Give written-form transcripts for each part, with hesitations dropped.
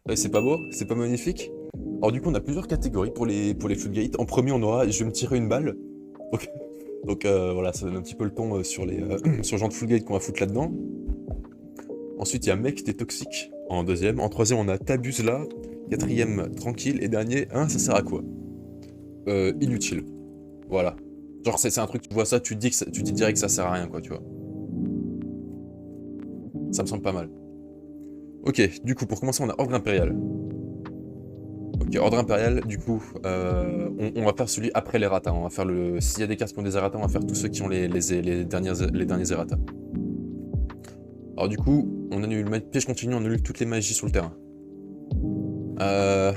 Ouais, c'est pas beau? C'est pas magnifique? Alors du coup, on a plusieurs catégories pour les floodgates. En premier, on aura je vais me tirer une balle. Donc, voilà, ça donne un petit peu le ton sur sur le genre de floodgate qu'on va foutre là-dedans. Ensuite, il y a mec, t'es toxique en deuxième. En troisième, on a t'abuses là. Quatrième, tranquille. Et dernier, hein, ça sert à quoi? Inutile. Voilà. Genre, c'est un truc, tu vois ça, tu te dis tu te dis direct que ça sert à rien, quoi, tu vois. Ça me semble pas mal. Ok, du coup, pour commencer, on a ordre impérial. Ok, ordre impérial, du coup, on va faire celui après les errata. On va faire le. S'il y a des cartes qui ont des errata, on va faire tous ceux qui ont les derniers errata. Alors, du coup, on annule piège continu, on annule toutes les magies sur le terrain. Euh.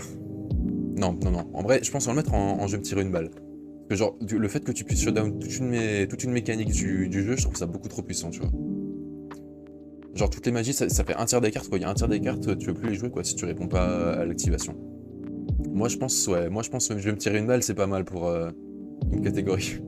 Non, non, non. En vrai, je pense qu'on va le mettre en je vais me tirer une balle. Parce que, genre, le fait que tu puisses shutdown toute une mécanique du jeu, je trouve ça beaucoup trop puissant, tu vois. Genre, toutes les magies, ça fait un tiers des cartes, quoi. Il y a un tiers des cartes, tu veux plus les jouer, quoi, si tu réponds pas à l'activation. Moi, je pense, ouais, moi, je pense que je vais me tirer une balle, c'est pas mal pour une catégorie.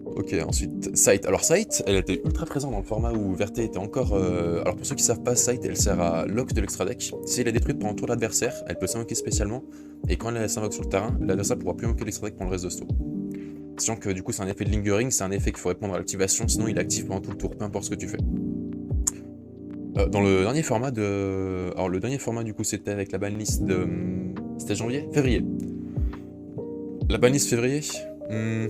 Ok, ensuite, Sight. Alors, Sight, elle était ultra présente dans le format où Verte était encore. Alors, pour ceux qui savent pas, Sight, elle sert à lock de l'extra deck. Si elle est détruite pendant le tour de l'adversaire, elle peut s'invoquer spécialement. Et quand elle s'invoque sur le terrain, l'adversaire pourra plus invoquer l'extra deck pendant le reste de ce tour. Sachant que du coup, c'est un effet de lingering, c'est un effet qu'il faut répondre à l'activation, sinon il est actif pendant tout le tour, peu importe ce que tu fais. Dans le dernier format de. Alors, le dernier format, du coup, c'était avec la banlist de. C'était janvier? Février. La banlist février. hmm,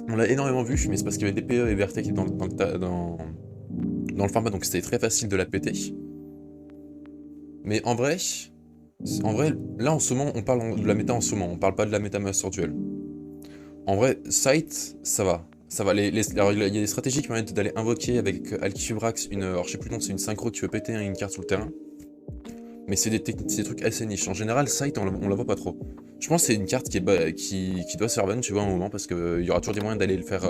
On l'a énormément vu, mais c'est parce qu'il y avait DPE et VRT qui étaient dans le format, donc c'était très facile de la péter. Mais en vrai, là en ce moment, on parle de la méta en ce moment, on parle pas de la méta Master Duel. En vrai, Sight, ça va. Ça va. Alors, il y a des stratégies qui permettent d'aller invoquer avec Alkifibrax une. Alors, je sais plus le nom, c'est une synchro, tu veux péter une carte sur le terrain. Mais c'est des trucs assez niches. En général, Sight, on la voit pas trop. Je pense que c'est une carte qui doit se faire ban, tu vois, à un moment, parce qu'il y aura toujours des moyens d'aller le faire,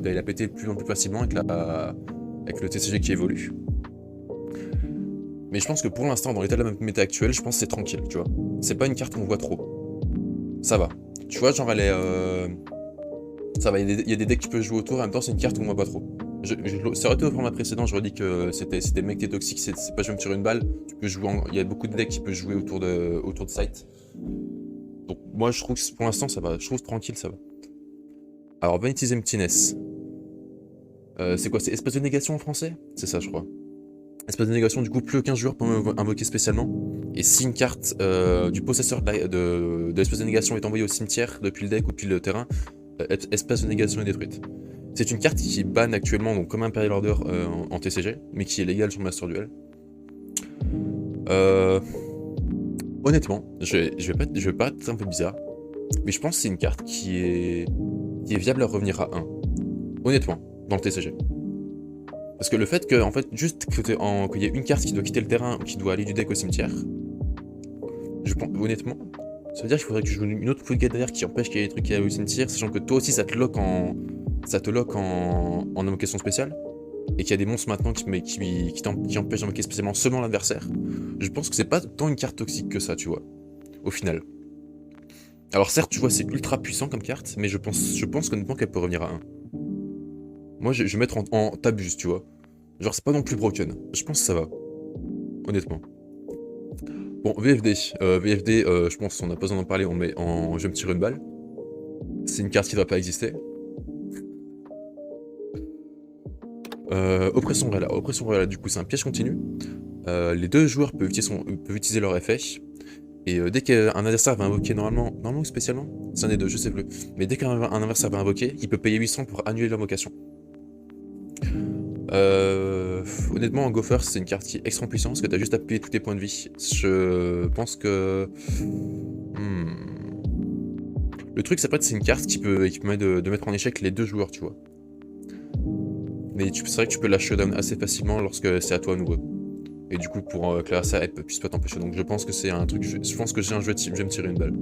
d'aller la péter de plus en plus facilement avec le TCG qui évolue. Mais je pense que pour l'instant, dans l'état de la méta actuelle, je pense que c'est tranquille, tu vois. C'est pas une carte qu'on voit trop. Ça va. Tu vois, genre, elle est. Ça va, il y a des decks qui peuvent jouer autour, en même temps, c'est une carte qu'on voit pas trop. Ça aurait été au format précédent, j'aurais dit que c'était mec t'es toxique, c'est pas je vais me tirer une balle. Tu peux jouer il y a beaucoup de decks qui peuvent jouer autour de Sight. Donc, moi, je trouve que pour l'instant, ça va. Je trouve tranquille, ça va. Alors, Vanity's Emptiness. C'est quoi? C'est espace de négation en français? C'est ça, je crois. Espace de négation, du coup, plus aucun joueur peut invoquer spécialement. Et si une carte du possesseur de l'espace de négation est envoyée au cimetière depuis le deck ou depuis le terrain, espace de négation est détruite. C'est une carte qui est ban actuellement, donc comme Imperial Order en TCG, mais qui est légale sur Master Duel. Euh, Honnêtement, je vais pas être un peu bizarre, mais je pense que c'est une carte qui est viable à revenir à 1. Honnêtement, dans le TCG. Parce que le fait que, en fait, juste qu'il y ait une carte qui doit quitter le terrain ou qui doit aller du deck au cimetière, je pense, honnêtement, ça veut dire qu'il faudrait que tu joues une autre floodgate derrière qui empêche qu'il y ait des trucs qui aillent au cimetière, sachant que toi aussi ça te lock en invocation spéciale, et qu'il y a des monstres maintenant qui empêchent d'invoquer spécialement seulement l'adversaire. Je pense que c'est pas tant une carte toxique que ça, tu vois, au final. Alors certes, tu vois, c'est ultra puissant comme carte, mais je pense honnêtement qu'elle peut revenir à 1. Moi, je vais mettre en t'abuses, tu vois. Genre, c'est pas non plus broken. Je pense que ça va. Honnêtement. Bon, VFD. VFD, je pense qu'on a pas besoin d'en parler, on met en je vais me tirer une balle. C'est une carte qui ne doit pas exister. Oppression Royale. Oppression Royale, du coup, c'est un piège continu. Les deux joueurs peuvent utiliser leur effet. Et dès qu'un adversaire va invoquer normalement ou spécialement, c'est un des deux, je sais plus. Mais dès qu'un adversaire va invoquer, il peut payer 800 pour annuler l'invocation. Honnêtement, en Gopher, c'est une carte qui est extrêmement puissante parce que t'as juste à payer tous tes points de vie. Je pense que. Le truc, c'est que c'est une carte qui permet de mettre en échec les deux joueurs, tu vois. Mais c'est vrai que tu peux la shutdown assez facilement lorsque c'est à toi à nouveau. Et du coup, pour que ça, elle puisse pas t'empêcher. Donc je pense que c'est un truc. Je pense que c'est un jeu type, je vais me tirer une balle.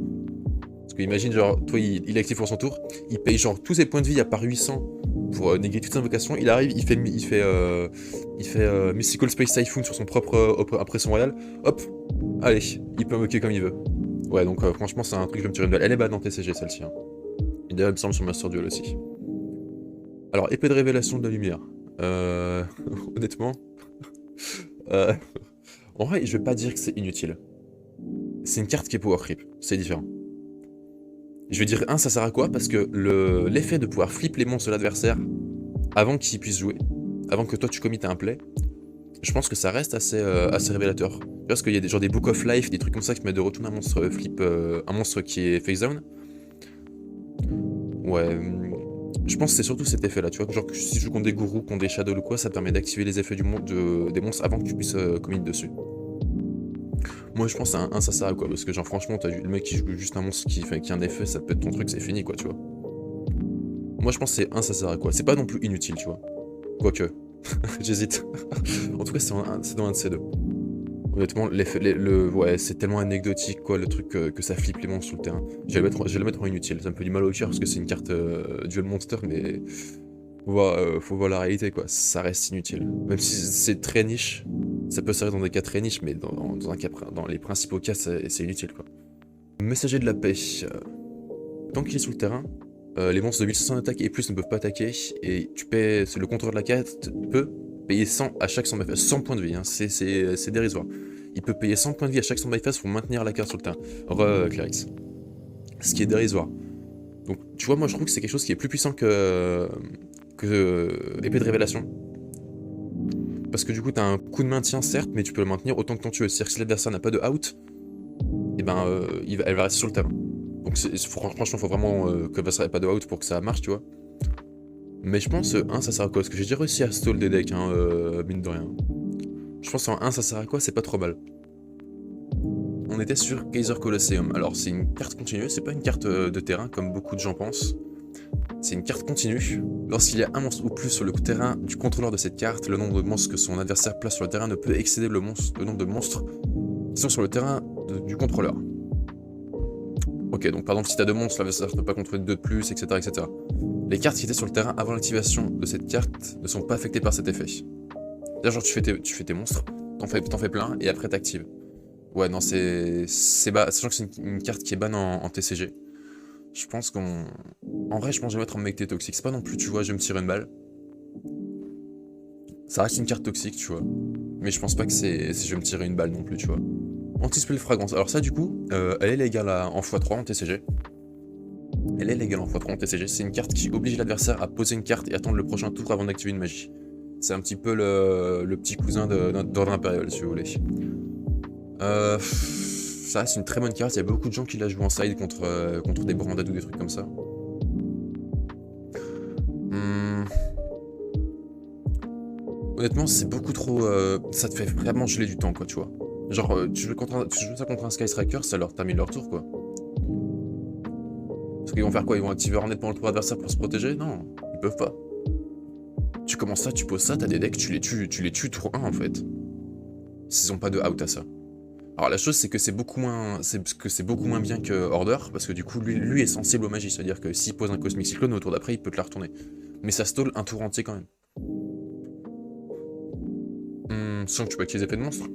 Parce que imagine, genre, toi, il est actif pour son tour, il paye genre tous ses points de vie à part 800 pour négliger toute invocation. Il arrive, il fait Mystical Space Typhoon sur son propre impression royale. Hop, allez, il peut invoquer comme il veut. Ouais, donc franchement, c'est un truc, je vais me tirer une balle. Elle est bad dans TCG, celle-ci. Hein. Et d'ailleurs, il me semble sur Master Duel aussi. Alors, épée de révélation de la lumière. Honnêtement. euh, En vrai, je vais pas dire que c'est inutile. C'est une carte qui est power creep, c'est différent. Je vais dire ça sert à quoi? Parce que l'effet de pouvoir flip les monstres de l'adversaire avant qu'ils puissent jouer, avant que toi tu committes un play, je pense que ça reste assez révélateur. Parce qu'il y a des Book of Life, des trucs comme ça qui mettent de retourner un monstre flip, un monstre qui est face down. Ouais, je pense que c'est surtout cet effet là, tu vois, genre que si tu joues contre des gourous, contre des shadows ou quoi, ça te permet d'activer les effets des monstres avant que tu puisses commit dessus. Moi je pense à ça sert à quoi, parce que genre franchement, t'as le mec qui joue juste un monstre qui a un effet, ça peut être ton truc, c'est fini quoi, tu vois. Moi je pense que ça sert à quoi, c'est pas non plus inutile, tu vois. Quoique, j'hésite. En tout cas c'est dans un de ces deux. Honnêtement, ouais, c'est tellement anecdotique quoi, le truc que ça flippe les monstres sur le terrain. Je vais le mettre en inutile, ça me fait du mal au cœur parce que c'est une carte duel monster, mais faut voir la réalité quoi, ça reste inutile. Même si c'est très niche, ça peut servir dans des cas très niches, mais dans les principaux cas, c'est inutile quoi. Messager de la paix. Tant qu'il est sur le terrain, les monstres de 1500 attaque et plus ne peuvent pas attaquer, et le contrôleur de la carte peut payer 100 à chaque 100 points de vie, hein. C'est dérisoire. Il peut payer 100 points de vie à chaque 100 bypass pour maintenir la carte sur le terrain. Clarix. Ce qui est dérisoire. Donc tu vois, moi je trouve que c'est quelque chose qui est plus puissant que épée de révélation. Parce que du coup t'as un coup de maintien certes, mais tu peux le maintenir autant que tu veux. C'est-à-dire que si l'adversaire n'a pas de out, et ben elle va rester sur le terrain. Donc franchement faut vraiment que l'adversaire n'ait pas de out pour que ça marche, tu vois. Mais je pense, ça sert à quoi? Parce que j'ai déjà réussi à stall des decks, hein, mine de rien. Je pense en ça sert à quoi? C'est pas trop mal. On était sur Kaiser Colosseum. Alors c'est une carte continue, c'est pas une carte de terrain comme beaucoup de gens pensent. C'est une carte continue. Lorsqu'il y a un monstre ou plus sur le terrain du contrôleur de cette carte, le nombre de monstres que son adversaire place sur le terrain ne peut excéder le nombre de monstres qui sont sur le terrain du contrôleur. Ok, donc par exemple si t'as 2 monstres, l'adversaire ne peut pas contrôler 2 de plus, etc., etc. Les cartes qui étaient sur le terrain avant l'activation de cette carte ne sont pas affectées par cet effet. C'est-à-dire genre tu fais tes monstres, t'en fais plein et après t'actives. Ouais non sachant que c'est une carte qui est ban en TCG. Je pense qu'en vrai je pense que je vais mettre en mec toxique. C'est pas non plus tu vois je vais me tirer une balle. Ça reste une carte toxique tu vois. Mais je pense pas que c'est si je vais me tirer une balle non plus tu vois. Anti-spell fragrance. Alors ça du coup elle est légale en x3 en TCG. Elle est légale en x3 en TCG, c'est une carte qui oblige l'adversaire à poser une carte et attendre le prochain tour avant d'activer une magie. C'est un petit peu le petit cousin d'Ordre Impérial, si vous voulez. Ça reste une très bonne carte, il y a beaucoup de gens qui la jouent en side contre des brandades ou des trucs comme ça. Honnêtement, c'est beaucoup trop... ça te fait vraiment geler du temps, quoi, tu vois. Genre, tu joues ça contre un Sky Striker, ça leur termine leur tour, quoi. Parce qu'ils vont faire quoi? Ils vont activer Hornet pendant le tour adversaire pour se protéger? Non, ils peuvent pas. Tu commences ça, tu poses ça, t'as des decks, tu les tues tour 1 en fait. S'ils ont pas de out à ça. Alors la chose c'est que c'est beaucoup moins bien que Order, parce que du coup lui est sensible aux magies, c'est-à-dire que s'il pose un Cosmic Cyclone au tour d'après, il peut te la retourner. Mais ça stall un tour entier quand même. Sachant que tu peux activer les effets de monstre.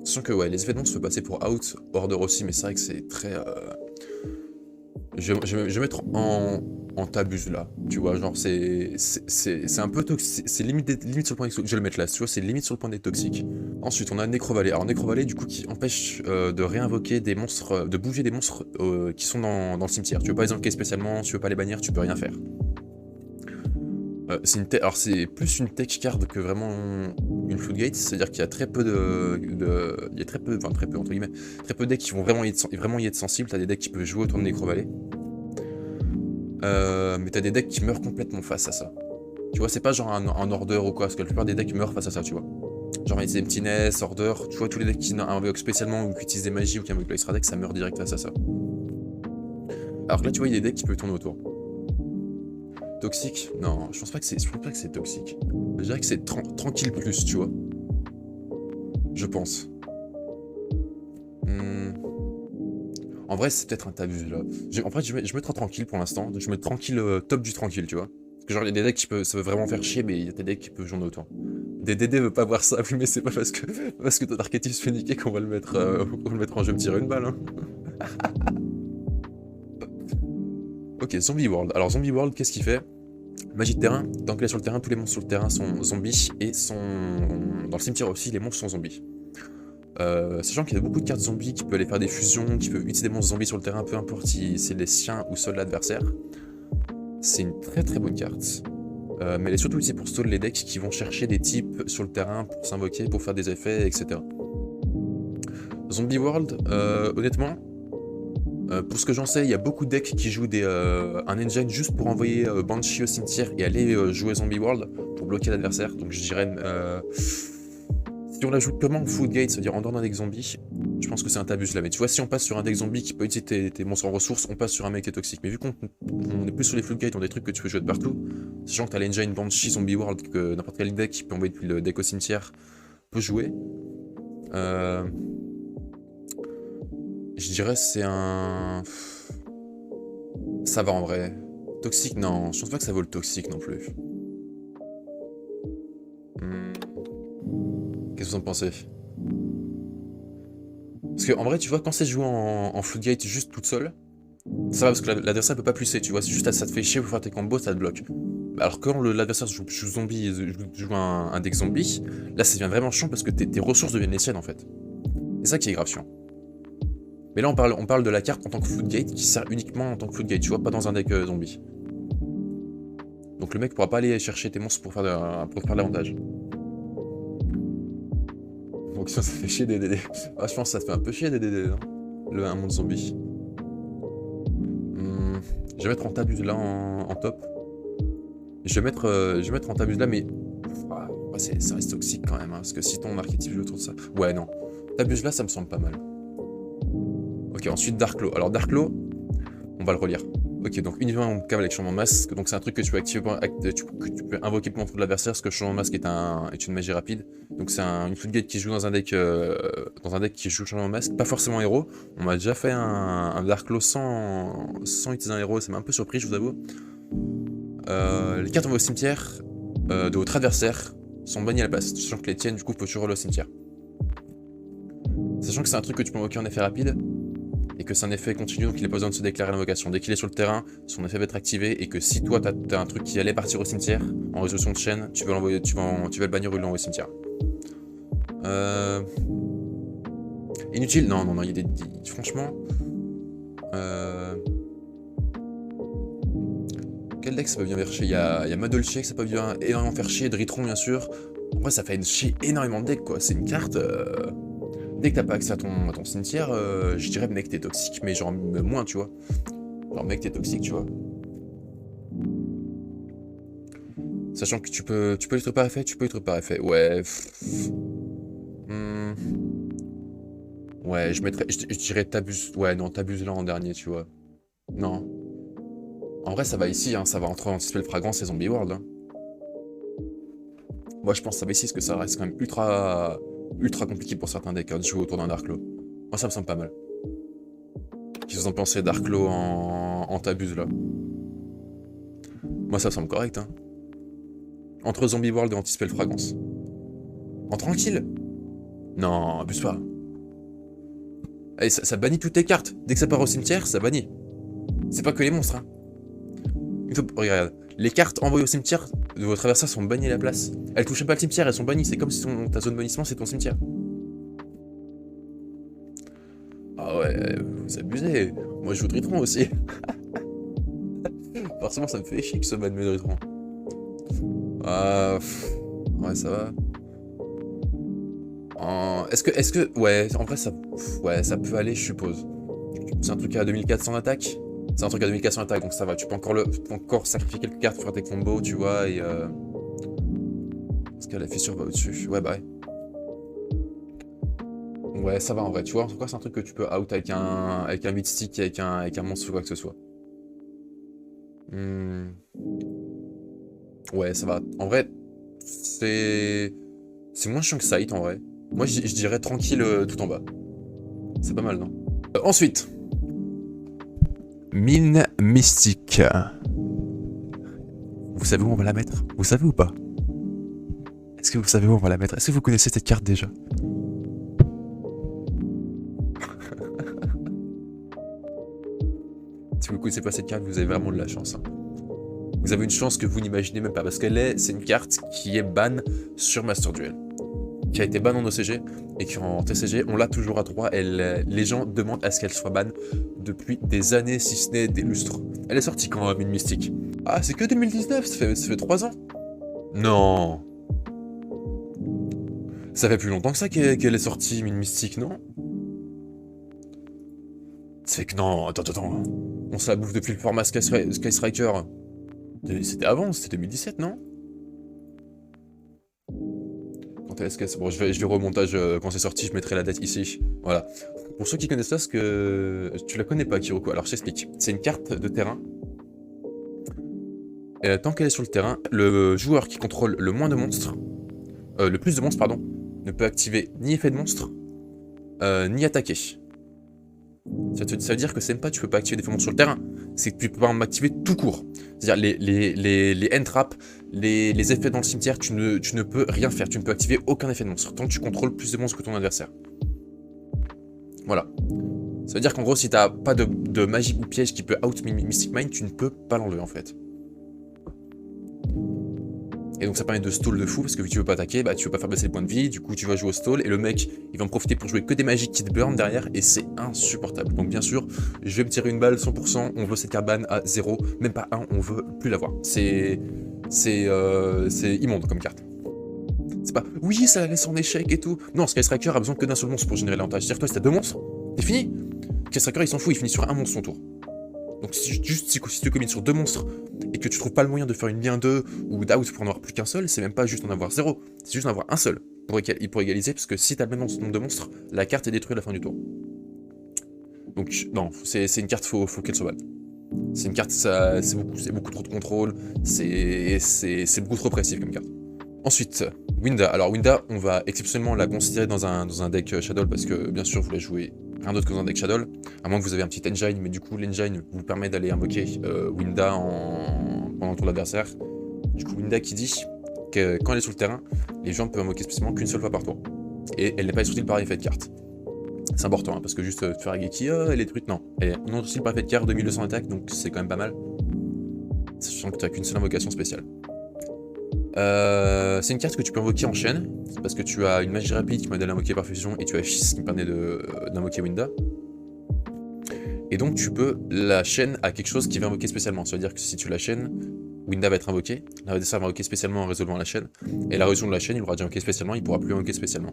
Sachant que ouais, les effets de monstre peuvent passer pour out, Order aussi, mais c'est vrai que c'est très... Je vais mettre en t'abuse là, tu vois, genre c'est un peu toxique, c'est limite sur le point d'être, je vais le mettre là, tu vois, c'est limite sur le point d'être toxique. Ensuite on a Nécrovalet, alors Nécrovalet du coup qui empêche de réinvoquer des monstres, de bouger des monstres qui sont dans le cimetière. Tu veux pas les invoquer spécialement, tu veux pas les bannir, tu peux rien faire. Alors c'est plus une tech card que vraiment une floodgate, c'est-à-dire qu'il y a très peu il y a très peu entre guillemets, très peu de decks qui vont vraiment y être sensibles. T'as des decks qui peuvent jouer autour de Nécrovalet. Mais t'as des decks qui meurent complètement face à ça. Tu vois, c'est pas genre un order ou quoi, parce que la plupart des decks meurent face à ça, tu vois. Genre les Emptiness, Order, tu vois, tous les decks qui invoquent spécialement ou qui utilisent des magies ou qui invoquent l'extra deck, ça meurt direct face à ça. Alors que là, tu vois, il y a des decks qui peuvent tourner autour. Toxique? Non, je pense pas que c'est toxique. Je dirais que c'est tranquille plus, tu vois. Je pense. En vrai, c'est peut-être un tabus là. En fait, je vais mettre tranquille pour l'instant. Je vais mettre tranquille, top du tranquille, tu vois. Parce que genre, il y a des decks ça peut vraiment faire chier, mais il y a des decks qui peuvent jouer autour. Des DD veut pas voir ça, mais c'est pas parce que ton archétype se fait niquer qu'on va le mettre en jeu me tirer une balle, hein. Ok, Zombie World. Alors, Zombie World, qu'est-ce qu'il fait? Magie de terrain, tant qu'elle est sur le terrain, tous les monstres sur le terrain sont zombies et sont... Dans le cimetière aussi, les monstres sont zombies. Sachant qu'il y a beaucoup de cartes zombies qui peuvent aller faire des fusions, qui peuvent utiliser des monstres zombies sur le terrain, peu importe si c'est les siens ou ceux de l'adversaire. C'est une très très bonne carte. Mais elle est surtout utilisée pour stall les decks qui vont chercher des types sur le terrain pour s'invoquer, pour faire des effets, etc. Zombie World, honnêtement, pour ce que j'en sais, il y a beaucoup de decks qui jouent un engine juste pour envoyer Banshee au cimetière et aller jouer Zombie World pour bloquer l'adversaire. Donc je dirais, si on la joue comment Floodgate, c'est-à-dire en dehors d'un deck zombie, je pense que c'est un tabus là. Mais tu vois, si on passe sur un deck zombie qui peut utiliser tes monstres en ressources, on passe sur un mec qui est toxique. Mais vu qu'on est plus sur les Floodgate, on a des trucs que tu peux jouer de partout, sachant que t'as l'engine Banshee Zombie World que n'importe quel deck qui peut envoyer depuis le deck au cimetière peut jouer. Je dirais c'est un... Ça va en vrai. Toxique, non. Je pense pas que ça vaut le toxique non plus. Qu'est-ce que vous en pensez? Parce que en vrai, tu vois, quand c'est joué en Floodgate juste toute seule, ça va parce que l'adversaire peut pas plusser, tu vois. C'est juste ça te fait chier pour faire tes combos, ça te bloque. Alors que quand l'adversaire joue zombie, joue un deck zombie, là ça devient vraiment chiant parce que tes ressources deviennent les siennes en fait. C'est ça qui est grave chiant. Mais là, on parle de la carte en tant que Floodgate qui sert uniquement en tant que Floodgate, tu vois, pas dans un deck zombie. Donc le mec pourra pas aller chercher tes monstres pour faire de l'avantage. Donc ça fait chier des DD. Ah, je pense que ça te fait un peu chier des DD, non? Un monde zombie. Je vais mettre Antabuse là en top. Je vais mettre Antabuse là, mais... ça reste toxique quand même, hein, parce que si ton archétype joue autour de ça... Ouais, non. Antabuse là, ça me semble pas mal. Ok, ensuite Darklo. Alors Darklo, on va le relire. Ok, donc uniquement on cave avec changement de masque. Donc c'est un truc que tu peux activer, que tu peux invoquer pour montrer de l'adversaire, parce que changement de masque est une magie rapide. Donc c'est une Floodgate qui joue dans un deck qui joue changement de masque, pas forcément héros. On m'a déjà fait un Darklo sans utiliser un héros, ça m'a un peu surpris, je vous avoue. Les cartes envoyées au cimetière de votre adversaire sont bannies à la place, sachant que les tiennes du coup faut toujours aller au cimetière. Sachant que c'est un truc que tu peux invoquer en effet rapide, et que c'est un effet continu, donc il n'a pas besoin de se déclarer l'invocation. Dès qu'il est sur le terrain, son effet va être activé, et que si toi t'as un truc qui allait partir au cimetière, en résolution de chaîne, tu vas le bannir ou l'envoyer au cimetière. Inutile? Non, non, non, il y a franchement... Quel deck ça peut bien faire chier? Il y a Madolche que ça peut bien énormément faire chier, Dritron bien sûr. En vrai ça fait chier énormément de decks quoi, c'est une carte... Dès que t'as pas accès à ton cimetière, je dirais mec t'es toxique, mais genre moins tu vois. Genre mec t'es toxique tu vois. Sachant que tu peux être par effet, ouais. Ouais, je dirais t'abuses, ouais non t'abuses là en dernier tu vois. Non. En vrai ça va ici, hein, ça va entre Anti-Spell Fragrance et Zombie World. Hein. Moi je pense que ça va ici parce que ça reste quand même ultra compliqué pour certains decks de jouer autour d'un Darklo. Moi ça me semble pas mal. Qu'est-ce que vous en pensez Darklo en t'abuse là? Moi ça me semble correct hein. Entre Zombie World et Anti-Spell Fragrance. En tranquille? Non, abuse pas. Allez, ça bannit toutes tes cartes. Dès que ça part au cimetière, ça bannit. C'est pas que les monstres hein. Regarde, les cartes envoyées au cimetière de votre adversaire sont bannies à la place. Elles touchent pas le cimetière, elles sont bannies. C'est comme si ta zone bannissement c'est ton cimetière. Ah ouais, vous abusez. Moi je joue Dritron aussi. Forcément ça me fait chier que ce ban de Dritron. Ouais ça va. Est-ce que... Ouais, en vrai ça... Ouais, ça peut aller je suppose. C'est un truc à 2400 d'attaque. C'est un truc à 2400 d'attaque, donc ça va. Tu peux encore sacrifier quelques cartes pour faire tes combos, tu vois, et parce que la fissure va au-dessus. Ouais, bah ouais. Ouais, ça va en vrai, tu vois. En tout cas, c'est un truc que tu peux out avec un beatstick, avec un monstre ou quoi que ce soit. Ouais, ça va. En vrai, c'est moins chiant que Sight, en vrai. Moi, je dirais tranquille tout en bas. C'est pas mal, non? Ensuite... Mine mystique. Vous savez où on va la mettre? Vous savez ou pas? Est-ce que vous savez où on va la mettre? Est-ce que vous connaissez cette carte déjà? Si vous ne connaissez pas cette carte, vous avez vraiment de la chance. Hein. vous avez une chance que vous n'imaginez même pas, parce c'est une carte qui est ban sur Master Duel, qui a été ban en OCG, et qui en TCG, on l'a toujours à 3, les gens demandent à ce qu'elle soit ban depuis des années, si ce n'est des lustres. Elle est sortie quand, Mine Mystique? Ah, c'est que 2019, ça fait 3 ans? Non. Ça fait plus longtemps que ça qu'elle est sortie, Mine Mystique, non? Ça fait que non, attends. On se la bouffe depuis le format Sky Striker. C'était avant, c'était 2017, non? Quand est-ce bon, je vais au montage quand c'est sorti, je mettrai la date ici. Voilà. Pour ceux qui connaissent ça, tu la connais pas, Kiroko. Alors je t'explique. C'est une carte de terrain. Et, tant qu'elle est sur le terrain, le joueur qui contrôle le moins de monstres, le plus de monstres, pardon, ne peut activer ni effet de monstre, ni attaquer. Ça veut dire que c'est même pas tu peux pas activer des monstres sur le terrain, c'est que tu peux pas m'activer tout court. C'est-à-dire les end traps, les effets dans le cimetière, tu ne peux rien faire, tu ne peux activer aucun effet de monstre, tant que tu contrôles plus de monstres que ton adversaire. Voilà. Ça veut dire qu'en gros, si t'as pas de magie ou piège qui peut out Mystic Mine, tu ne peux pas l'enlever en fait. Et donc ça permet de stall de fou, parce que vu que tu veux pas attaquer, bah tu veux pas faire baisser les points de vie, du coup tu vas jouer au stall, et le mec, il va en profiter pour jouer que des magies qui te burn derrière, et c'est insupportable. Donc bien sûr, je vais me tirer une balle 100%, on veut cette carte ban à 0, même pas 1, on veut plus l'avoir. C'est immonde comme carte. C'est pas, oui, ça la laisse en échec et tout. Non, Sky Striker a besoin que d'un seul monstre pour générer l'avantage. C'est-à-dire que toi, si t'as 2 monstres, t'es fini. Sky Striker, il s'en fout, il finit sur un monstre son tour. Donc juste si tu combines sur 2 monstres et que tu trouves pas le moyen de faire une bien 2 ou d'out pour en avoir plus qu'un seul, c'est même pas juste en avoir 0, c'est juste en avoir un seul pour égaliser, parce que si t'as le même nombre de monstres, la carte est détruite à la fin du tour. Donc non, c'est une carte, faut qu'elle soit ban. C'est une carte, c'est beaucoup trop de contrôle, c'est beaucoup trop précis comme carte. Ensuite, Winda. Alors Winda, on va exceptionnellement la considérer dans un deck Shadow, parce que bien sûr vous la jouez rien d'autre que dans un deck Shadow, à moins que vous avez un petit engine, mais du coup l'engine vous permet d'aller invoquer Winda pendant le tour de l'adversaire. Du coup Winda qui dit que quand elle est sur le terrain, les gens peuvent invoquer spécialement qu'une seule fois par tour. Et elle n'est pas indestructible par effet de carte. C'est important, hein, parce que juste te faire Geki, elle est détruite, non. Elle est non indestructible par effet de carte, 2200 attaques, donc c'est quand même pas mal. Sachant que tu n'as qu'une seule invocation spéciale. C'est une carte que tu peux invoquer en chaîne, parce que tu as une magie rapide qui permet d'aller invoquer par fusion, et tu as Schiste qui me permet d'invoquer Winda. Et donc tu peux la chaîne à quelque chose qui va invoquer spécialement. Ça veut dire que si tu la chaînes, Winda va être invoquée, l'adversaire va invoquer spécialement en résolvant la chaîne, et la résolution de la chaîne, il aura déjà invoqué spécialement, il pourra plus invoquer spécialement.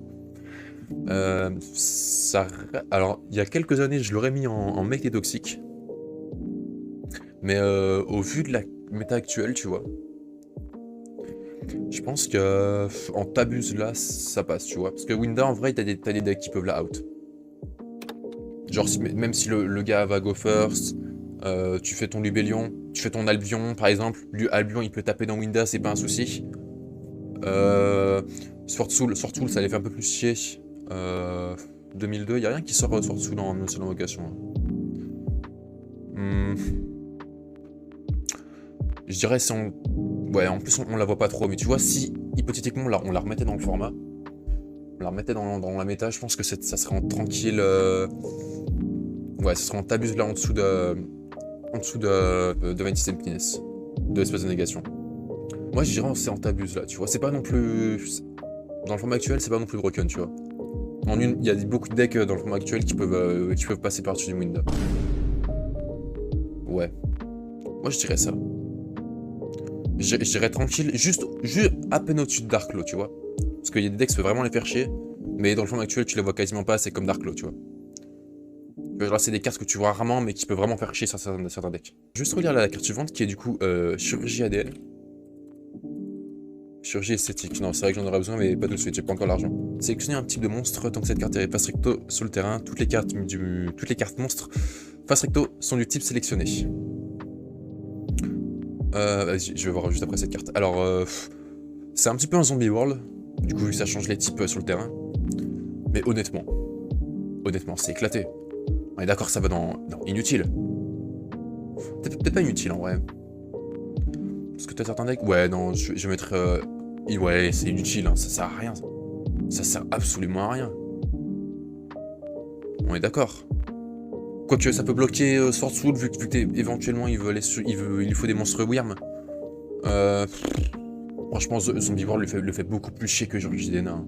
Alors, il y a quelques années, je l'aurais mis en mec des toxiques, mais au vu de la méta actuelle, tu vois, je pense que en t'abuses là, ça passe, tu vois. Parce que Winda, en vrai, t'as des decks qui peuvent la out. Genre, même si le gars va go first, tu fais ton Lubellion, tu fais ton Albion, par exemple. Albion, il peut taper dans Winda, c'est pas un souci. Sword Soul, ça les fait un peu plus chier. 2002, y'a rien qui sort Sword Soul en seule invocation. Je dirais si on... Ouais, en plus on la voit pas trop, mais tu vois, si hypothétiquement on la remettait dans le format, on la remettait dans la méta, je pense que ça serait en tranquille... Ouais, ça serait en t'abuse là en dessous de 26 Emptiness, de l'espace de négation. Moi je dirais c'est en t'abuse là, tu vois, c'est pas non plus... Dans le format actuel, c'est pas non plus broken, tu vois. Il y a beaucoup de decks dans le format actuel qui peuvent passer par-dessus du Winda. Ouais. Moi je dirais ça. Je dirais tranquille, juste à peine au-dessus de Darklo, tu vois. Parce qu'il y a des decks qui peuvent vraiment les faire chier, mais dans le format actuel, tu les vois quasiment pas, c'est comme Darklo, tu vois. Là, c'est des cartes que tu vois rarement, mais qui peuvent vraiment faire chier sur certains decks. Juste relire la carte suivante, qui est du coup Chirurgie ADN. Chirurgie esthétique. Non, c'est vrai que j'en aurais besoin, mais pas tout de suite, j'ai pas encore l'argent. Sélectionnez un type de monstre, tant que cette carte est face recto sur le terrain, toutes les cartes monstres face recto sont du type sélectionné. Vas-y, je vais voir juste après cette carte. Alors, c'est un petit peu un zombie world, du coup, ça change les types sur le terrain. Mais honnêtement, c'est éclaté. On est d'accord, ça va dans inutile. Peut-être pas inutile en vrai. Parce que t'as certains decks... Ouais, non, je vais mettre... Ouais, c'est inutile, hein, ça sert à rien. Ça sert absolument à rien. On est d'accord. Quoique, ça peut bloquer Sword Soul, vu que éventuellement il lui faut des monstres Wyrm. Euh, Franchement, Zombie World le fait beaucoup plus chier que Georges Dena, hein.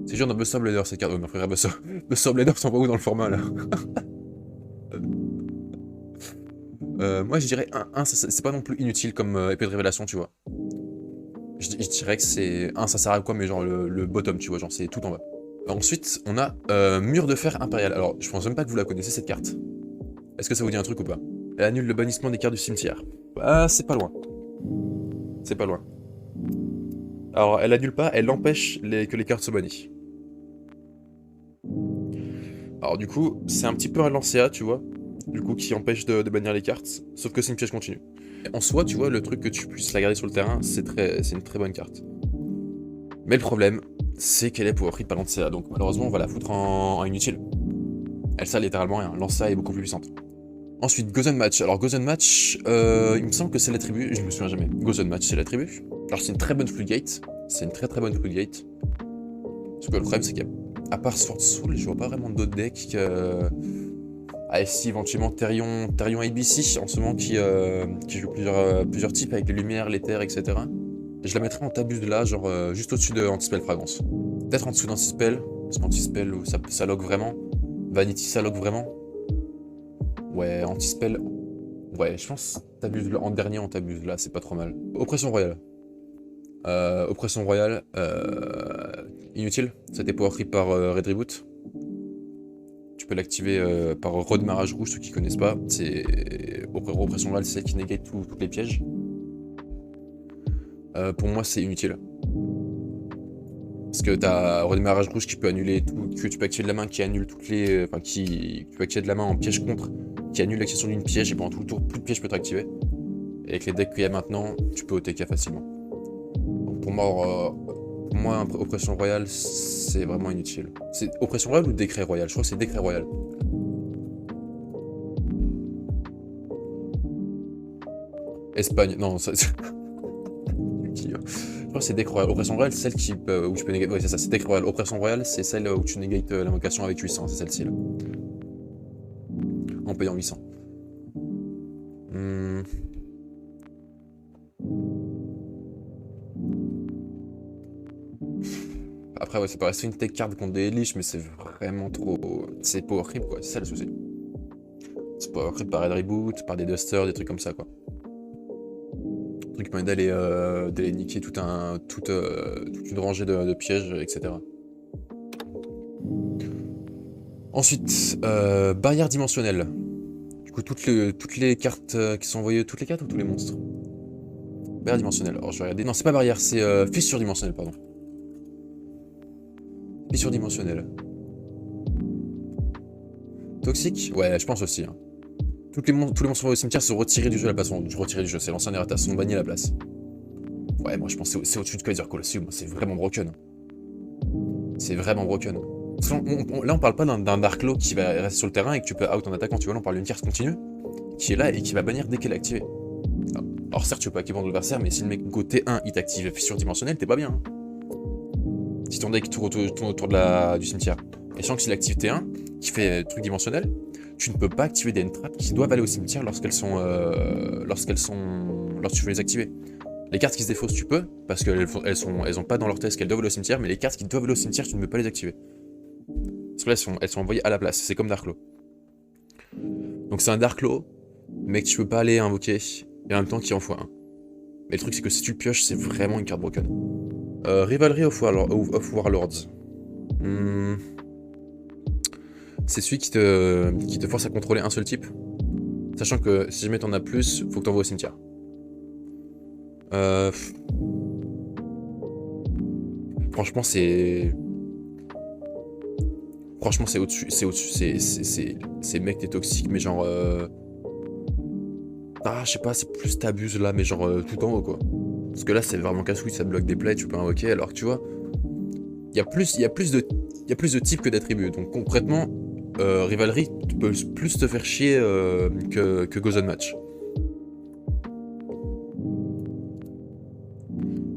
C'est genre dans Buster Blader cette carte. Oh, mon frère, Buster Blader s'en va où dans le format là? Moi je dirais 1, c'est pas non plus inutile comme épée de révélation, tu vois. Je dirais que c'est 1, ça sert à quoi, mais genre le bottom, tu vois, genre c'est tout en bas. Ensuite, on a Mur de fer impérial. Alors, je pense même pas que vous la connaissez cette carte. Est-ce que ça vous dit un truc ou pas? Elle annule le bannissement des cartes du cimetière. Bah, c'est pas loin. C'est pas loin. Alors, elle annule pas, elle empêche que les cartes se bannissent. Alors, du coup, c'est un petit peu un Lancea, tu vois. Du coup, qui empêche de bannir les cartes. Sauf que c'est une piège continue. En soi, tu vois, le truc que tu puisses la garder sur le terrain, c'est une très bonne carte. Mais le problème, c'est qu'elle est power creep par Lancea. Donc, malheureusement, on va la foutre en inutile. Elle sert littéralement rien. Lancea est beaucoup plus puissante. Ensuite, Gozen Match. Alors, Gozen Match, il me semble que c'est l'attribut, je me souviens jamais. Gozen Match, c'est l'attribut. Alors, c'est une très bonne Floodgate. C'est une très très bonne Floodgate. Parce que le problème, c'est qu'à part Sword Soul, je vois pas vraiment d'autres decks que. Ah, si, éventuellement Therion ABC, en ce moment, qui joue plusieurs types avec les lumières, les terres, etc. Je la mettrais en tabus de là, genre juste au-dessus de Antispell Fragrance. Peut-être en dessous d'Antispell, parce qu'Antispell, ça log vraiment. Vanity, ça log vraiment. Ouais, Antispell. Ouais, je pense t'abuses en dernier, on t'abuse là, c'est pas trop mal. Oppression Royale. Oppression Royale, inutile. C'était power creep par Red Reboot. Tu peux l'activer par redémarrage rouge, ceux qui connaissent pas. C'est Oppression Royale, c'est celle qui négate tous les pièges. Pour moi, c'est inutile. Parce que t'as redémarrage rouge qui peut annuler tout, que tu peux activer de la main, qui annule toutes les. Enfin, tu peux activer de la main en piège contre, qui annule l'activation d'une piège et pendant tout le tour, plus de pièges peut être activé. Et avec les decks qu'il y a maintenant, tu peux OTK facilement. Donc pour moi, Oppression Royale, c'est vraiment inutile. C'est Oppression Royale ou Décret Royal? Je crois que c'est Décret Royal. Espagne, non, ça. Je crois que c'est Décret Royal. Oppression Royale, c'est celle où tu peux négater. Ouais, c'est ça, c'est Décret Royal. Oppression Royale, c'est celle où tu négates l'invocation avec 800, c'est celle-ci là. En payant 800. Après, ouais, ça peut rester une tech card contre des Lich, mais c'est vraiment trop. C'est power creep quoi, c'est ça le souci. C'est power creep par Red Reboot, par des Dusters, des trucs comme ça quoi. Des trucs qui permettent d'aller niquer toute une rangée de pièges, etc. Ensuite, barrière dimensionnelle. Du coup, toutes les cartes qui sont envoyées, toutes les cartes ou tous les monstres? Barrière dimensionnelle. Alors, je vais regarder. Non, c'est pas barrière, c'est fissure dimensionnelle, pardon. Fissure dimensionnelle. Toxique? Ouais, je pense aussi. Hein. Tous les monstres envoyés au cimetière sont retirés du jeu à la place. Retirés du jeu, c'est l'ancien Errata, sont bannis à la place. Ouais, moi je pense que c'est au-dessus de Kaiser Colosseum, c'est vraiment broken. C'est vraiment broken. Là, on parle pas d'un Dark Law qui va rester sur le terrain et que tu peux out en attaquant, tu vois, là on parle d'une carte continue qui est là et qui va bannir dès qu'elle est activée. Alors certes, tu peux activer ton adversaire, mais si le mec go T1 il t'active fissure dimensionnelle, t'es pas bien. Hein. Si ton deck tourne autour du cimetière, et sachant que s'il active T1, qui fait truc dimensionnel, tu ne peux pas activer des entrappes qui doivent aller au cimetière lorsque tu veux les activer. Les cartes qui se défaussent, tu peux, parce qu'elles ont pas dans leur test qu'elles doivent aller au cimetière, mais les cartes qui doivent aller au cimetière, tu ne peux pas les activer. Parce que là, elles sont envoyées à la place, c'est comme Dark Law. Donc c'est un Dark Law, mais que tu peux pas aller invoquer, et en même temps qui en fois un. Mais le truc, c'est que si tu le pioches, c'est vraiment une carte broken. Rivalry of Warlords. C'est celui qui te force à contrôler un seul type. Sachant que si jamais t'en as plus, faut que t'envoies au cimetière. Franchement, c'est au-dessus. C'est mec, t'es toxique, mais genre. Ah, je sais pas, c'est plus t'abuses là, mais genre tout en haut quoi. Parce que là, c'est vraiment casse-couille, ça bloque des plays, tu peux invoquer, alors que tu vois. Il y a plus de types que d'attributs. Donc concrètement, Rivalry peut plus te faire chier que Gozen Match.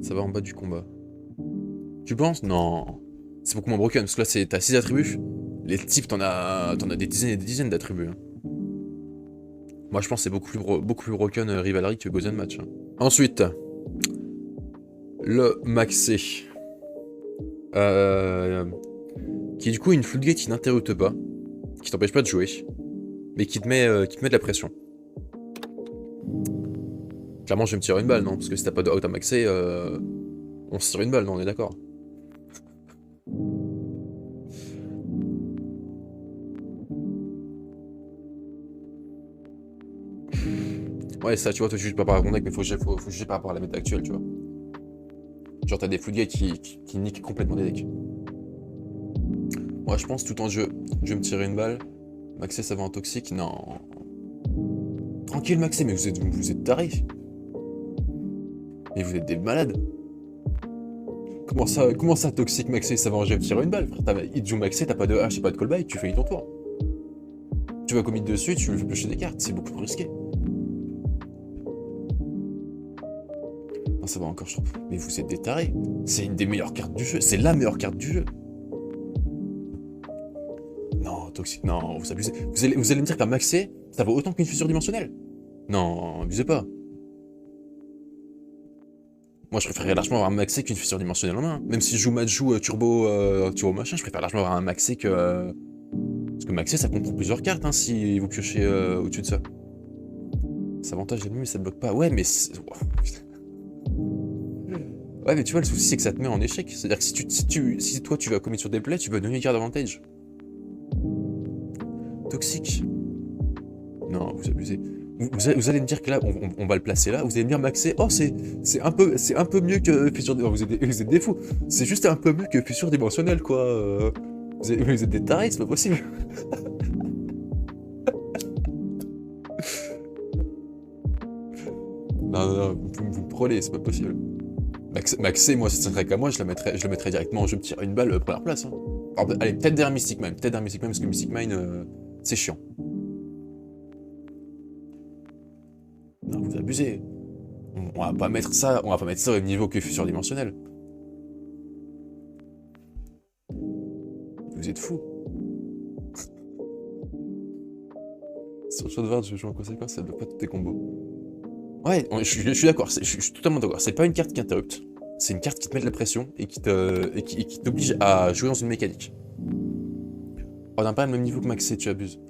Ça va en bas du combat. Tu penses? Non. C'est beaucoup moins broken, parce que là, t'as 6 attributs. Les types, t'en as des dizaines et des dizaines d'attributs. Hein. Moi, je pense que c'est beaucoup plus broken Rivalry que Gozen Match. Hein. Ensuite, le Maxé. Qui est du coup une floodgate qui n'interrupte pas, qui t'empêche pas de jouer, mais qui te met de la pression. Clairement, je vais me tirer une balle, non? Parce que si t'as pas de out à maxer, on se tire une balle, non? On est d'accord. Ouais, ça, tu vois, toi, tu juges pas par rapport à ton deck, mais faut juger par rapport à la méta actuelle, tu vois. Genre, t'as des floodgates qui niquent complètement des decks. Moi, je pense, tout en jeu, je vais me tirer une balle. Maxé, ça va en toxique? Non. Tranquille, Maxé, mais vous êtes tarés. Mais vous êtes des malades. Comment ça toxique Maxé, ça va en jeu, me tirer une balle, frère. Il joue Maxé, t'as pas de hache et pas de callback, tu fais ton tour. Tu vas commit dessus, tu lui fais piocher des cartes, c'est beaucoup plus risqué. Non, ça va encore, je trouve. Mais vous êtes des tarés. C'est une des meilleures cartes du jeu. C'est la meilleure carte du jeu. Non, toxique. Non, vous abusez. Vous allez me dire qu'un Maxé, ça vaut autant qu'une fissure dimensionnelle? Non, abusez pas. Moi, je préférerais largement avoir un Maxé qu'une fissure dimensionnelle en main. Même si je joue Majou Turbo machin, je préfère largement avoir un Maxé que... Parce que Maxé, ça compte pour plusieurs cartes, hein, si vous piochez au-dessus de ça. C'est avantage d'ennemi, mais ça bloque pas. Ouais, mais... Ouais, mais tu vois, le souci, c'est que ça te met en échec. C'est-à-dire que si toi, tu vas commettre sur des plays, tu vas donner une carte d'avantage. Toxique. Non, vous abusez. Vous allez me dire que là, on va le placer là, vous allez me dire Maxé, oh c'est un peu mieux que fissure dimensionnelle. Vous êtes des fous. C'est juste un peu mieux que fissure dimensionnelle, quoi. Vous êtes des tarés, c'est pas possible. Non, vous me trollez, c'est pas possible. Maxé, moi, ça serait qu'à moi, je le mettrais directement en jeu, me tirer une balle première place. Hein. Alors, allez, peut-être derrière Mystic Mine, parce que Mystic Mine, c'est chiant. Non, vous abusez. On va pas mettre ça au même niveau que fissure dimensionnelle. Vous êtes fous. Sur Shadoward, je joue en conséquence, ça bloque pas tous tes combos. Ouais, je suis d'accord, je suis totalement d'accord. C'est pas une carte qui interrupte, c'est une carte qui te met de la pression et qui t'oblige à jouer dans une mécanique. On n'a pas le même niveau que Maxé, tu abuses.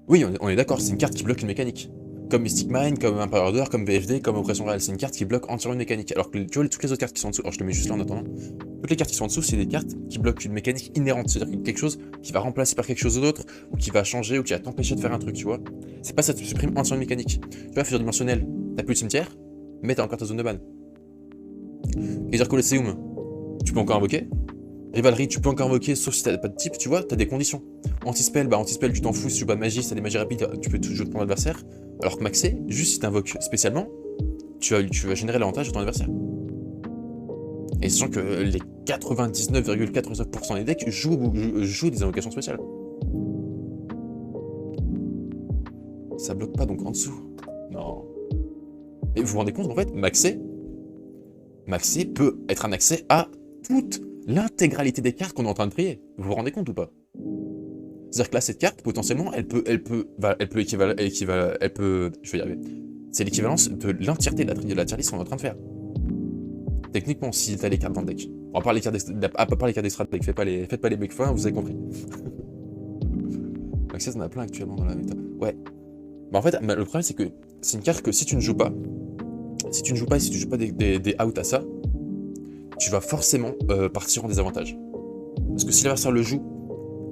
Oui, on est d'accord, c'est une carte qui bloque une mécanique. Comme Mystic Mine, comme Empire Order, comme VFD, comme Oppression Réelle, c'est une carte qui bloque entièrement une mécanique. Alors que tu vois, toutes les autres cartes qui sont en dessous, alors je te mets juste là en attendant, toutes les cartes qui sont en dessous, c'est des cartes qui bloquent une mécanique inhérente, c'est-à-dire quelque chose qui va remplacer par quelque chose d'autre, ou qui va changer, ou qui va t'empêcher de faire un truc, tu vois. C'est pas ça te supprime entièrement une mécanique. Tu vois, fissure dimensionnelle, t'as plus de cimetière, mais t'as encore ta zone de ban. Geyser Colosseum, tu peux encore invoquer. Rivalry, tu peux encore invoquer, sauf si t'as pas de type, tu vois, t'as des conditions. Anti-spell, tu t'en fous, si tu joues pas de magie, si t'as des magies rapides, tu peux toujours ton adversaire. Alors que Maxé, juste si t'invoques spécialement, tu vas générer l'avantage de ton adversaire. Et sachant que les 99,99% des decks jouent des invocations spéciales. Ça bloque pas donc en dessous. Non. Et vous vous rendez compte, en fait, Maxé peut être un accès à toute l'intégralité des cartes qu'on est en train de trier. Vous vous rendez compte ou pas? C'est-à-dire que là, cette carte, potentiellement, elle peut je vais y arriver. C'est l'équivalence de l'entièreté de la tier list qu'on est en train de faire. Techniquement, si t'as les cartes dans le deck. On va parler des cartes d'extra deck, faites pas les mecs fins, vous avez compris. Access, on a plein actuellement dans la méta. Ouais. Bah en fait, le problème, c'est que c'est une carte que si tu ne joues pas, et si tu joues pas des outs à ça, tu vas forcément partir en désavantage. Parce que si l'adversaire le joue,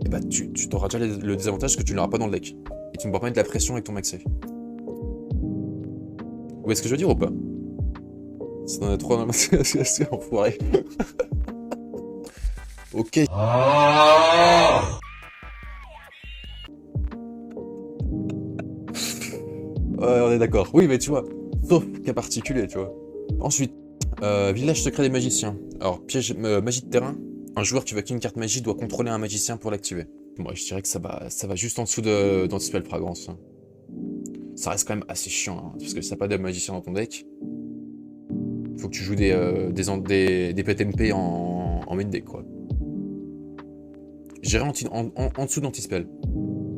et bah tu t'auras déjà le désavantage que tu n'auras pas dans le deck. Et tu ne pourras pas mettre de la pression avec ton Maxé. Vous voyez ce que je veux dire ou pas? Si t'en as trop dans la c'est enfoiré. Ok. Ouais, on est d'accord. Oui, mais tu vois, sauf cas particulier, tu vois. Ensuite, village secret des magiciens. Alors, piège magie de terrain. Un joueur qui va qu'une carte magie doit contrôler un magicien pour l'activer. Moi, je dirais que ça va juste en dessous d'Antispell Fragrance. Hein. Ça reste quand même assez chiant, hein, parce que si t'as pas de magicien dans ton deck, faut que tu joues des PTMP en main deck, quoi. J'irai en dessous d'Antispell.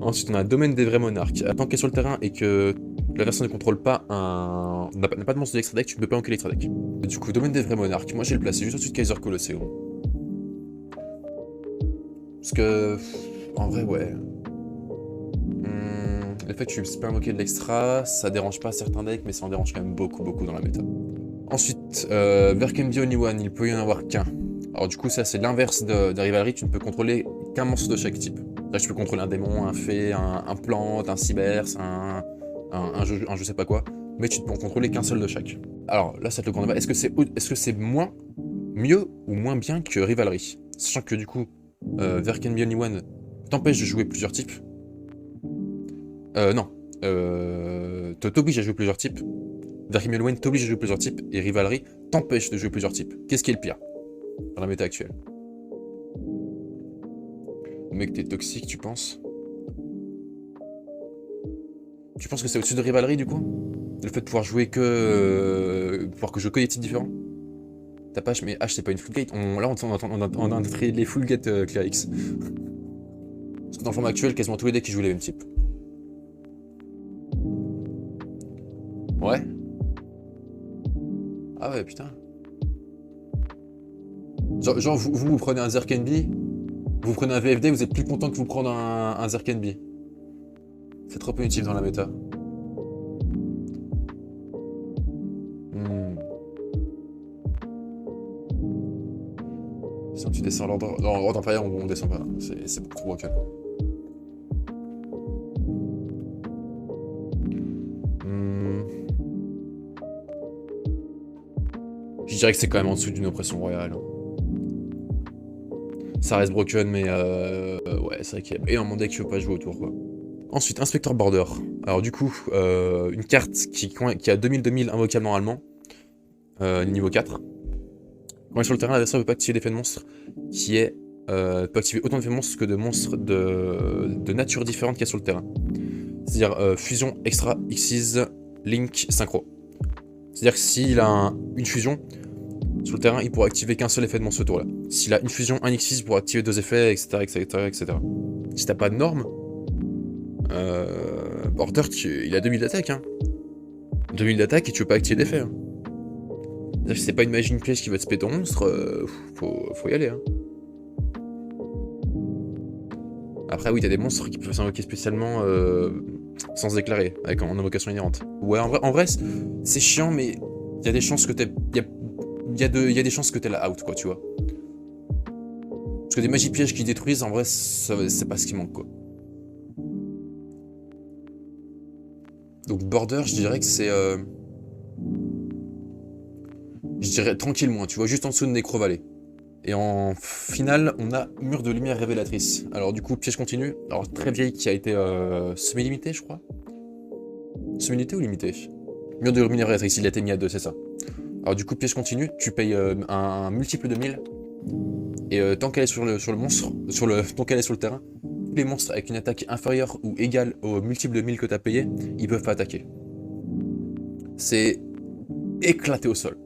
Ensuite, on a Domaine des vrais monarques. Tant qu'elle est sur le terrain et que La version ne contrôle pas n'a pas de monstre de l'extra deck, tu ne peux pas enquêter l'extra deck. Du coup, domaine des vrais monarques, moi j'ai le placé juste au-dessus de Kaiser Colosseum. Parce que... en vrai, ouais. Le fait que tu peux invoquer de l'extra, ça dérange pas certains decks, mais ça en dérange quand même beaucoup dans la méta. Ensuite, Verkenby Only One, il peut y en avoir qu'un. Alors du coup, ça c'est l'inverse de Rivalry, tu ne peux contrôler qu'un monstre de chaque type. Là, tu peux contrôler un démon, un fée, un plante, un cybers, un je sais pas quoi, mais tu ne peux en contrôler qu'un seul de chaque. Alors là, ça te le grand débat. Est-ce que c'est mieux ou moins bien que Rivalry? Sachant que du coup, Verkenby Only One t'empêche de jouer plusieurs types. Non. T'oblige à jouer plusieurs types. Verkenby Only One t'oblige à jouer plusieurs types. Et Rivalry t'empêche de jouer plusieurs types. Qu'est-ce qui est le pire dans la méta actuelle? Mec, t'es toxique, tu penses? Tu penses que c'est au-dessus de Rivalry, du coup? Le fait de pouvoir jouer que... pouvoir que je jouer que des types différents? T'as pas H, mais H c'est pas une full gate. Là, on a les full gate Clear-X. Parce que dans le format actuel, quasiment tous les decks qui jouent les mêmes types. Ouais. Ah ouais, putain. Genre vous prenez un Zerkenby, vous prenez un VFD, vous êtes plus content que vous prendre un Zerkenby. C'est trop punitif dans la méta. Sinon tu descends l'ordre... Non, Ordre Impérial, on descend pas. C'est beaucoup trop broken. Je dirais que c'est quand même en dessous d'une oppression royale. Ça reste broken, mais ouais, c'est vrai qu'il y a énormément de decks qui ne veulent pas jouer autour, quoi. Ensuite, Inspector Border. Alors du coup, une carte qui a 2000-2000 invocable normalement, niveau 4. Quand il est sur le terrain, l'adversaire ne peut pas activer d'effet de monstre qui est... peut activer autant d'effets de monstres que de monstres de nature différente qu'il y a sur le terrain. C'est-à-dire fusion, extra, Xyz, link, synchro. C'est-à-dire que s'il a une fusion, sur le terrain, il pourra activer qu'un seul effet de monstre ce tour-là. S'il a une fusion, un Xyz, il pourra activer 2 effets, etc. Si t'as pas de norme, Border, il a 2000 d'attaque, hein. 2000 d'attaque et tu veux pas activer d'effet, hein. C'est-à-dire que si c'est pas une magie, une pièce qui va te spé ton monstre, faut y aller, hein. Après, oui, t'as des monstres qui peuvent s'invoquer spécialement sans se déclarer, en invocation inhérente. Ouais, en vrai c'est chiant, mais il y a des chances que t'aies... Il y a des chances que t'aies la out, quoi, tu vois. Parce que des magies pièges qui détruisent, en vrai, c'est pas ce qui manque, quoi. Donc Border, je dirais que c'est... je dirais tranquillement, tu vois, juste en dessous de Necro-Valley. Et en finale, on a Mur de Lumière Révélatrice. Alors du coup, piège continu. Alors très vieille qui a été semi-limitée, je crois. Semi-limitée ou limitée? Mur de Lumière Révélatrice, il a été mis à 2, c'est ça. Alors du coup, piège continu, tu payes un multiple de 1000. Et tant qu'elle est sur le monstre, tant qu'elle est sur le terrain, tous les monstres avec une attaque inférieure ou égale au multiple de 1000 que tu as payé, ils peuvent pas attaquer. C'est éclaté au sol.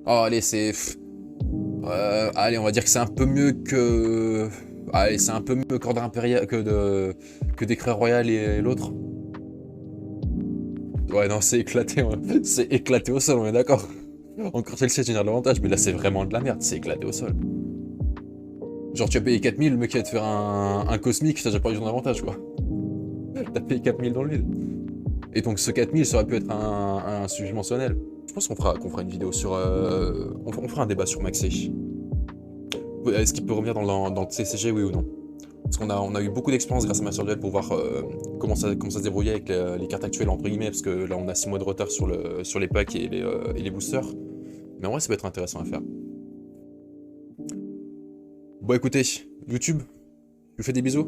Oh allez, c'est... allez, on va dire que c'est un peu mieux que... Allez, c'est un peu mieux qu'Ordre Impérial, que Décret Royal et l'autre. Ouais, non, c'est éclaté, c'est éclaté au sol, on est d'accord. Encore celle-ci génère de l'avantage, mais là c'est vraiment de la merde, c'est éclaté au sol. Genre tu as payé 4000, le mec va te faire un cosmique, t'as déjà pas eu ton avantage, quoi. T'as payé 4000 dans le vide. Et donc ce 4000, ça aurait pu être un subdimensionnel. Je pense qu'on fera une vidéo sur... on fera un débat sur Maxi. Est-ce qu'il peut revenir dans le CCG, oui ou non? Parce qu'on a eu beaucoup d'expérience grâce à Master Duel pour voir comment ça se débrouillait avec les cartes actuelles, entre guillemets, parce que là on a 6 mois de retard sur les packs et les boosters. Mais en vrai ça peut être intéressant à faire. Bon écoutez, YouTube, je vous fais des bisous.